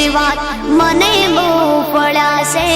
આશીર્વાદ મને બહુ પડ્યા છે.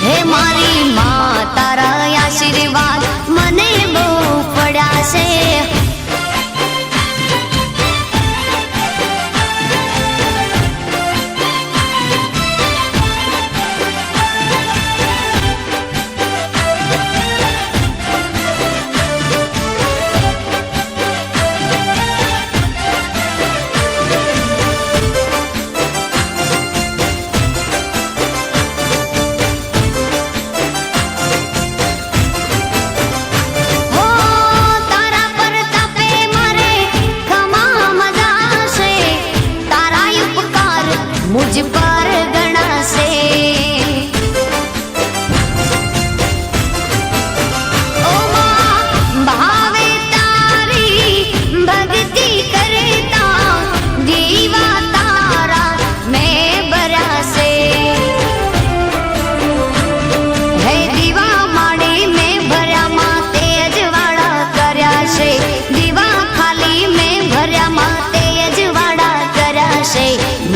હે મારી માં તારા આશીર્વાદ મને બહુ પડ્યા છે. मुझ पर गणा से ओ मां भावे तारी भक्ति करता दीवा तारा मैं बरा से. है दीवा माड़ी में भर्या माते अजवाड़ा कर्या से. दीवा खाली में भर्या माते अजवाड़ा कर्या से.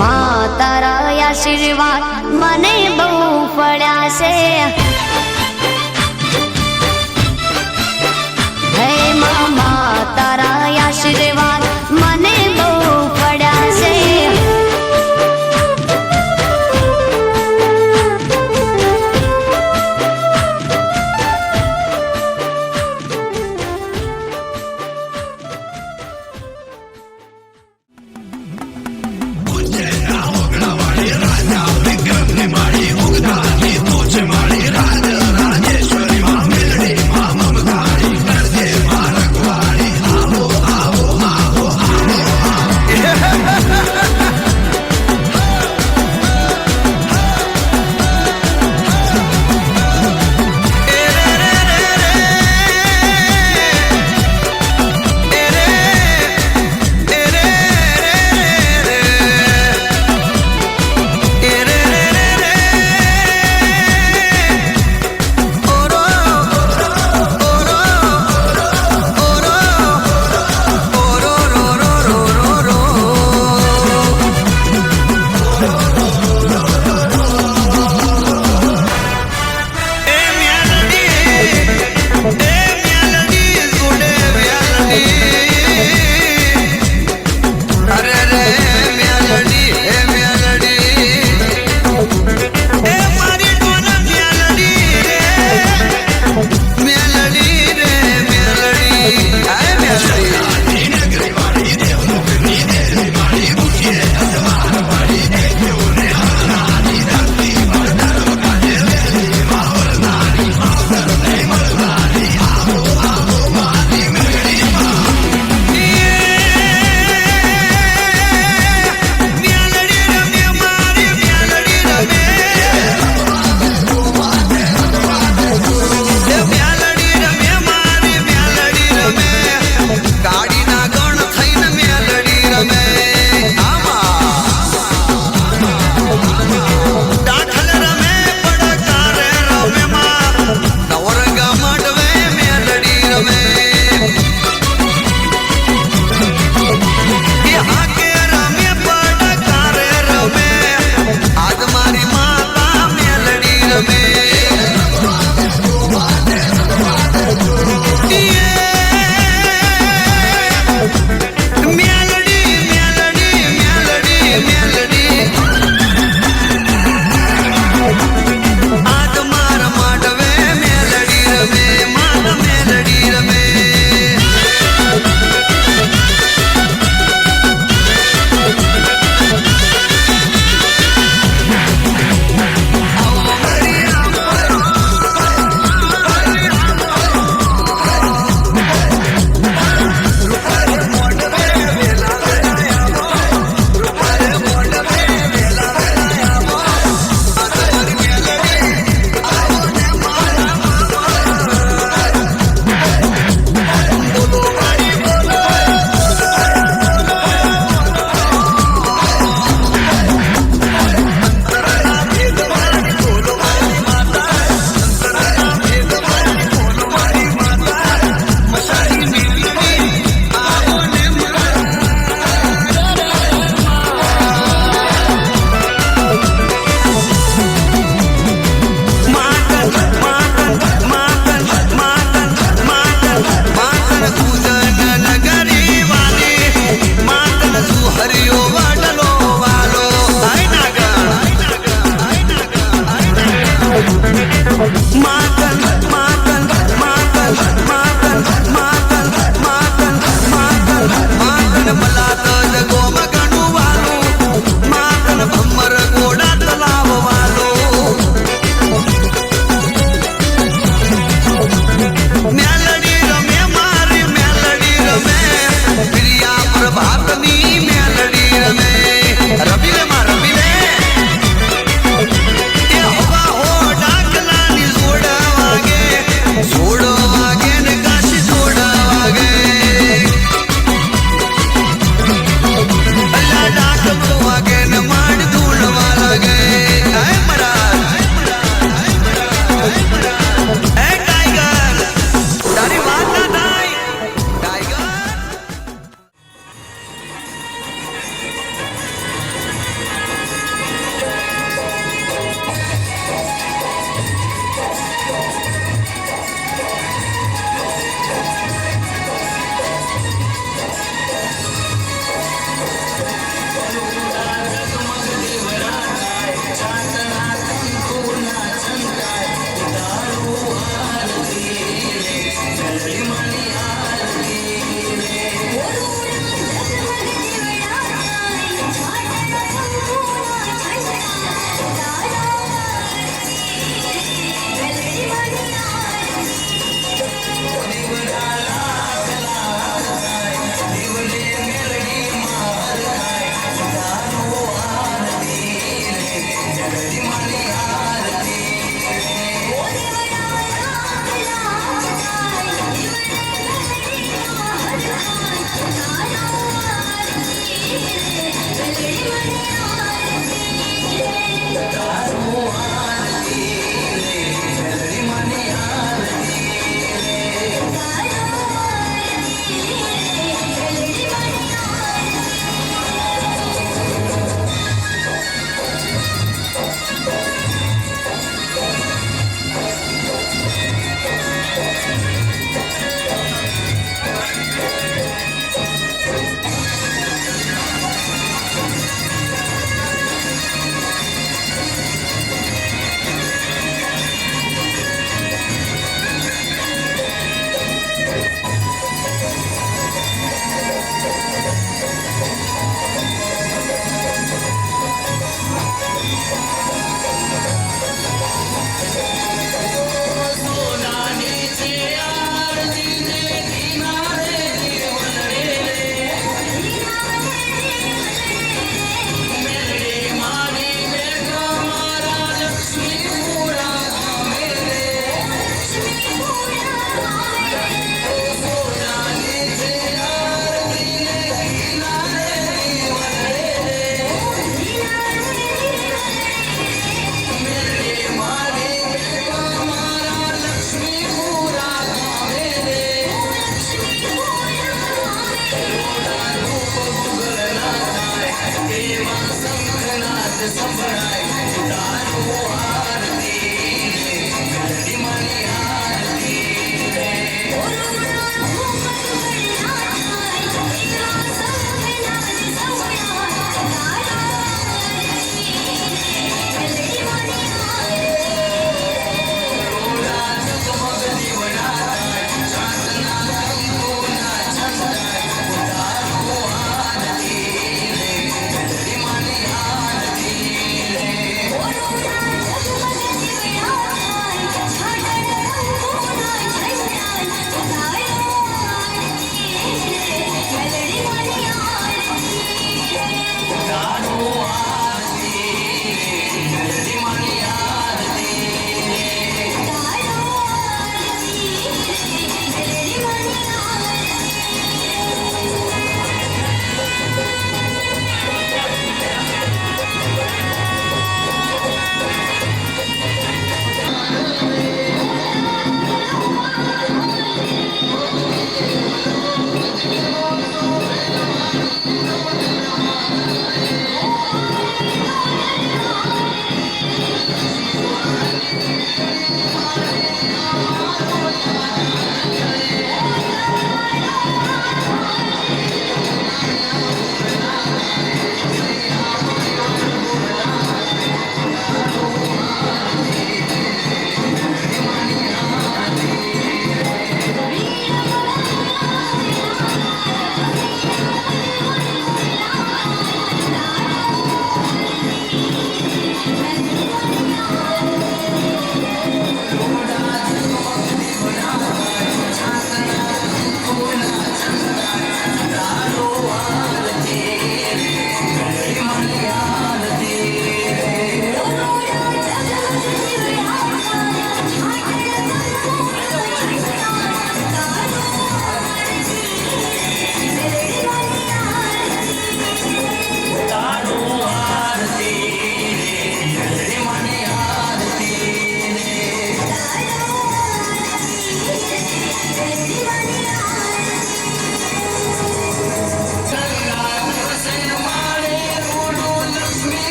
मां तारा आशीर्वाद મને બહુ પડ્યા છે. હે મામા તારા આશીર્વાદ મને બહુ પડ્યા છે. Raja, Vikram ni mari, Ugda ni toche mari.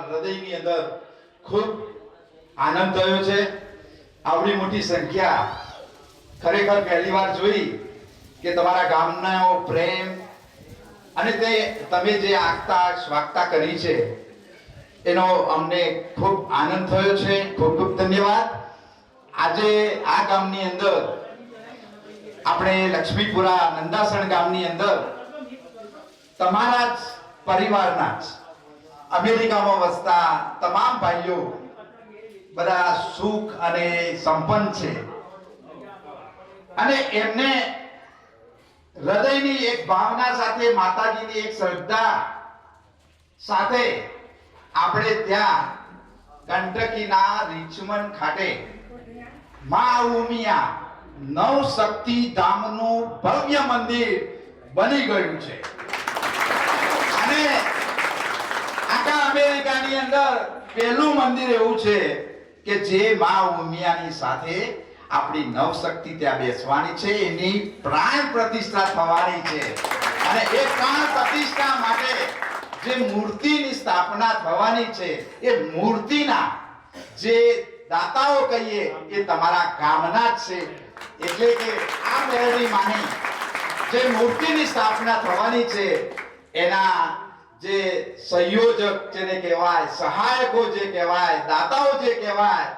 હૃદયની અંદર ખૂબ આનંદ થયો છે. આવડી મોટી સંખ્યા ખરેખર પહેલી વાર જોઈ કે તમારા ગામનો પ્રેમ અને તે તમે જે આગતા સ્વાગતા કરી છે એનો અમને ખૂબ આનંદ થયો છે. ખૂબ ખૂબ ધન્યવાદ. આજે આ ગામની અંદર આપણે લક્ષ્મીપુરા નંદાસણ ગામની અંદર તમારા જ પરિવારના જ અમેરિકામાં વસતા તમામ ભાઈઓ બધા સુખ અને સંપન્ન છે અને એમને હૃદયની એક ભાવના સાથે માતાજીની એક શ્રદ્ધા સાથે આપણે ત્યાં કંટકીના રિચમન્ડ ખાતે મા ઉમિયા નવ શક્તિ ધામનું ભવ્ય મંદિર બની ગયું છે અને આખા અમેરિકાની અંદર પહેલું મંદિર એવું છે કે જે મા ઉમિયાની સાથે આપણી નવ શક્તિ ત્યાં બેસવાની છે. એની પ્રાણ પ્રતિષ્ઠા થવાની છે અને એ પ્રાણ પ્રતિષ્ઠા માટે જે મૂર્તિની સ્થાપના થવાની છે એ મૂર્તિના જે દાતાઓ કહીએ એ તમારા ગામના જ છે. એટલે કે આ મેળવી માની જે મૂર્તિની સ્થાપના થવાની છે એના જે સંયોજક જેને કહેવાય, સહાયકો જે કહેવાય, દાતાઓ જે કહેવાય,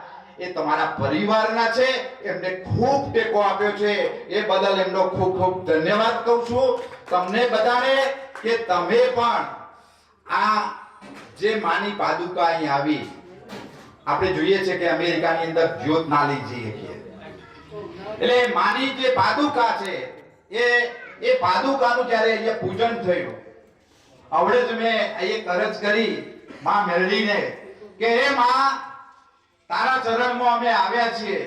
એ તમારા પરિવારના છે, એમને ખૂબ ટેકો આપ્યો છે, એ બદલ એમનો ખૂબ ખૂબ ધન્યવાદ કહું છું. તમને બધાને કે તમે પણ આ જે માની પાદુકા અહીં આવી, આપણે જોઈએ છે કે અમેરિકાની અંદર જ્યોત ના લઈ જઈએ છીએ, એટલે માની જે પાદુકા છે એ પાદુકાનું જ્યારે અહીંયા પૂજન થયું, આવડે જ મેં એક અરજ કરી માં મેરડીને કે હે માં, તારા ચરણમાં અમે આવ્યા છીએ.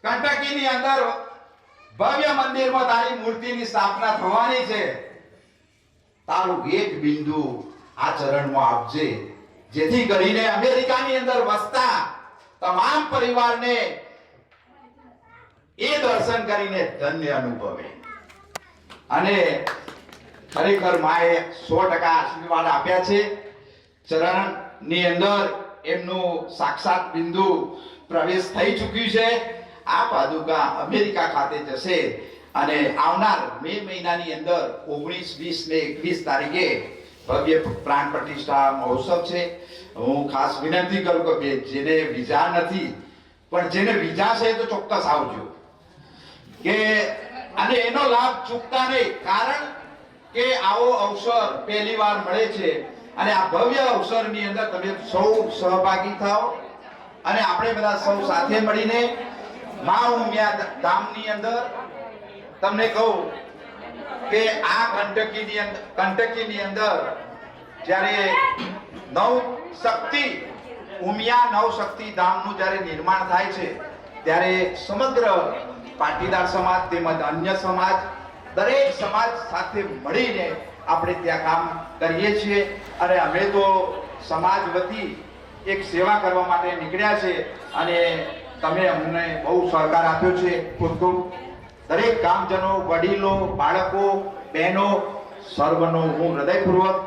કંટકીની અંદર ભવ્ય મંદિરમાં તારી મૂર્તિની સ્થાપના થવાની છે. તારું એક બિંદુ આ ચરણમાં આપજે, જેથી કરીને અમેરિકાની અંદર વસતા તમામ પરિવારને એ દર્શન કરીને ધન્ય અનુભવે. અને ખરેખર માએ 100% આશીર્વાદ આપ્યા છે. ચરણની અંદર એમનું સાક્ષાત બિંદુ પ્રવેશ થઈ ચૂક્યું છે. આ પાદુકા અમેરિકા ખાતે જશે અને આવનાર મે મહિનાની અંદર 19, 20 ને 21 તારીખે ભવ્ય પ્રાણ પ્રતિષ્ઠા મહોત્સવ છે. હું ખાસ વિનંતી કરું કે જેને વિઝા નથી, પણ જેને વિઝા છે તો ચોક્કસ આવજો, કે અને એનો લાભ ચૂકતા નહીં. કારણ કે આવો અવસર પહેલી વાર મળે છે અને આ ભવ્ય અવસરની અંદર તમે સૌ સહભાગી થાઓ અને આપણે બધા સૌ સાથે મળીને મા ઉમિયા ધામની અંદર તમને કહું કે આ કંટકીની અંદર જ્યારે નવ શક્તિ ઉમિયા નવ શક્તિ ધામનું જ્યારે નિર્માણ થાય છે, ત્યારે સમગ્ર પાટીદાર સમાજ તેમજ અન્ય સમાજ, દરેક સમાજ સાથે મળીને આપણે ત્યાં કામ કરીએ છીએ. અને અમે તો સમાજ વતી એક સેવા કરવા માટે નીકળ્યા છે અને તમે અમને બહુ સહકાર આપ્યો છે. ખૂબ ખૂબ દરેક ગામજનો, વડીલો, બાળકો, બહેનો સર્વનો હું હૃદયપૂર્વક